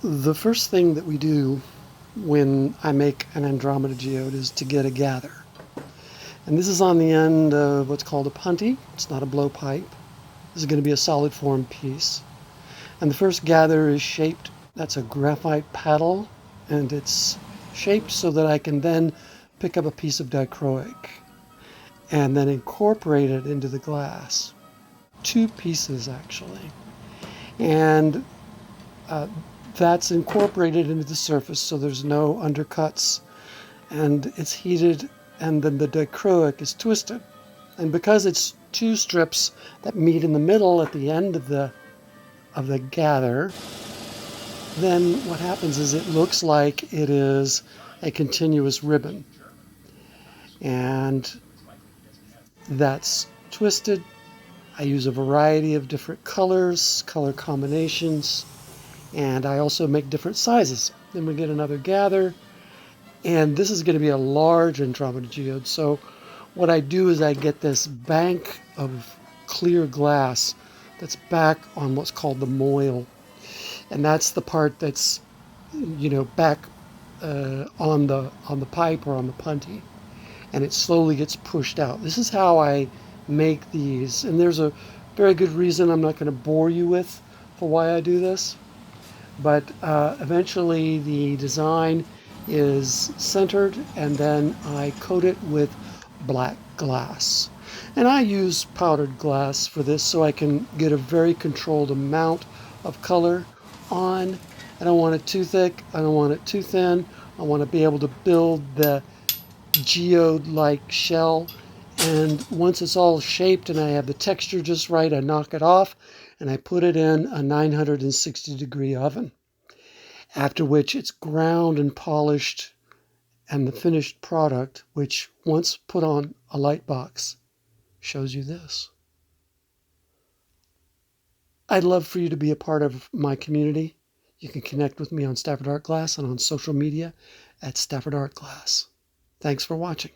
The first thing that we do when I make an Andromeda Geode is to get a gather. And this is on the end of what's called a punty. It's not a blowpipe. This is going to be a solid form piece. And the first gather is shaped, that's a graphite paddle, and it's shaped so that I can then pick up a piece of dichroic and then incorporate it into the glass. Two pieces actually. And that's incorporated into the surface so there's no undercuts, and it's heated, and then the dichroic is twisted. And because it's two strips that meet in the middle at the end of the gather, then what happens is it looks like it is a continuous ribbon. And that's twisted. I use a variety of different colors, color combinations, and I also make different sizes. Then we get another gather, and this is going to be a large Andromeda Geode. So what I do is I get this bank of clear glass that's back on what's called the moil, and that's the part that's, back on the pipe or on the punty, and it slowly gets pushed out. This is how I make these, and there's a very good reason I'm not going to bore you with for why I do this. But eventually the design is centered, and then I coat it with black glass. And I use powdered glass for this so I can get a very controlled amount of color on. I don't want it too thick, I don't want it too thin. I want to be able to build the geode-like shell. And once it's all shaped and I have the texture just right, I knock it off and I put it in a 960-degree oven. After which it's ground and polished, and the finished product, which once put on a light box, shows you this. I'd love for you to be a part of my community. You can connect with me on Stafford Art Glass and on social media at Stafford Art Glass. Thanks for watching.